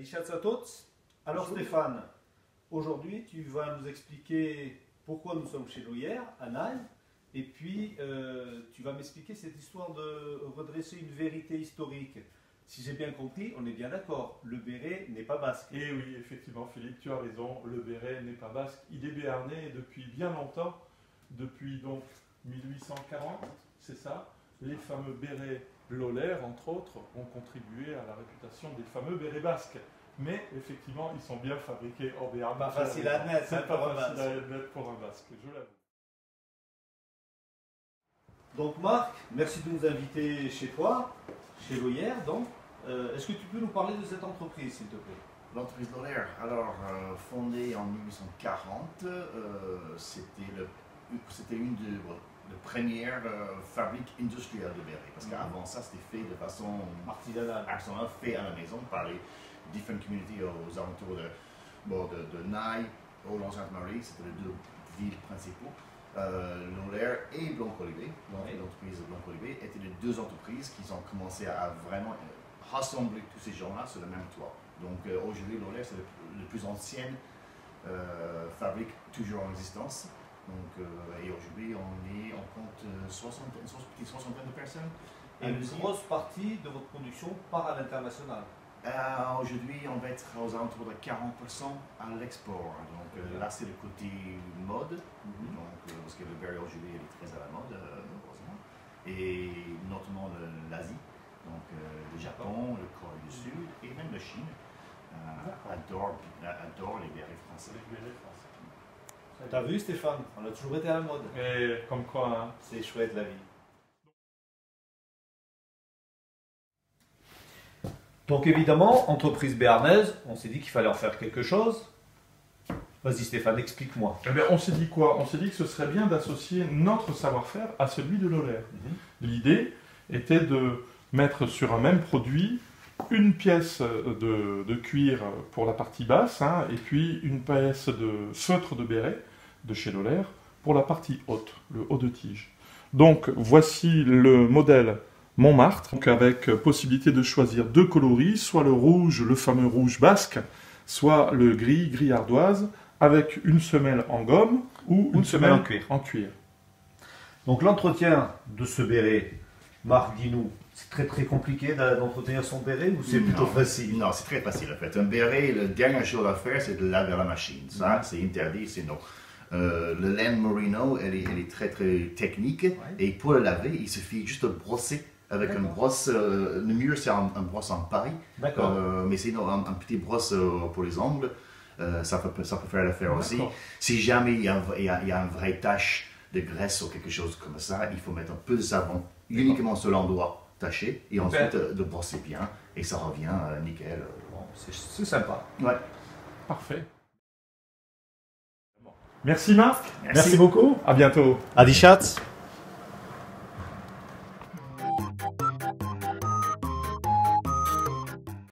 Adichats à tous. Alors Stéphane, aujourd'hui tu vas nous expliquer pourquoi nous sommes chez Loyer, à Naï, et puis tu vas m'expliquer cette histoire de redresser une vérité historique. Si j'ai bien compris, on est bien d'accord, le béret n'est pas basque. Et oui, effectivement Philippe, tu as raison, le béret n'est pas basque, il est béarnais depuis bien longtemps, depuis donc 1840, c'est ça. Les fameux bérets Lolaire, entre autres, ont contribué à la réputation des fameux bérets basques. Mais effectivement, ils sont bien fabriqués en Béarn. Pas facile à admettre, c'est pas facile à admettre pour un basque, je l'avoue. Donc Marc, merci de nous inviter chez toi, chez Loyer. Donc, est-ce que tu peux nous parler de cette entreprise, s'il te plaît? L'entreprise Lolaire, alors fondée en 1840, c'était une des premières fabriques industrielles de bérets. Parce qu'avant ça, c'était fait de façon artisanale, fait à la maison par les différentes communautés aux alentours de Naï, Hollande-Sainte-Marie, c'était les deux villes principaux. Lolaire et Blanc-Olivet, l'entreprise Blanc-Olivet, étaient les deux entreprises qui ont commencé à vraiment rassembler tous ces gens-là sur le même toit. Donc aujourd'hui, Lolaire, c'est la plus ancienne fabrique toujours en existence. Donc, et aujourd'hui, on compte une petite soixantaine de personnes. Et une grosse partie de votre production part à l'international. Aujourd'hui, on va être aux alentours de 40% à l'export. Donc là, c'est le côté mode, donc, parce que le béret aujourd'hui est très à la mode, heureusement. Et notamment l'Asie, donc le Japon, le Corée du Sud et même la Chine adore les bérets français. T'as vu Stéphane, on a toujours été à la mode. Et comme quoi, hein. C'est chouette la vie. Donc évidemment, entreprise béarnaise, on s'est dit qu'il fallait en faire quelque chose. Vas-y Stéphane, explique-moi. Eh bien, on s'est dit quoi? On s'est dit que ce serait bien d'associer notre savoir-faire à celui de Lolaire. L'idée était de mettre sur un même produit une pièce de cuir pour la partie basse, hein, et puis une pièce de feutre de béret de chez Lolaire pour la partie haute, le haut de tige. Donc voici le modèle Montmartre, donc avec possibilité de choisir deux coloris, soit le rouge, le fameux rouge basque, soit le gris, gris ardoise, avec une semelle en gomme ou une semelle en cuir. Donc l'entretien de ce béret, Marc, dis-nous, c'est très compliqué d'entretenir son béret ou c'est plutôt facile? Non, c'est très facile en fait. Un béret, la dernière chose à faire, c'est de laver la machine. Ça, c'est interdit, c'est non. Le laine merino, elle est très technique, et pour le laver, il suffit juste de brosser avec une brosse. Le mieux, c'est un brosse en paille, mais sinon un petit brosse pour les ongles, ça peut faire l'affaire aussi. Si jamais il y a une vraie tache de graisse ou quelque chose comme ça, il faut mettre un peu de savon uniquement sur l'endroit taché et ensuite de brosser bien et ça revient nickel. Bon, c'est sympa. Ouais. Parfait. Merci Marc. Merci beaucoup. À bientôt. Adichats.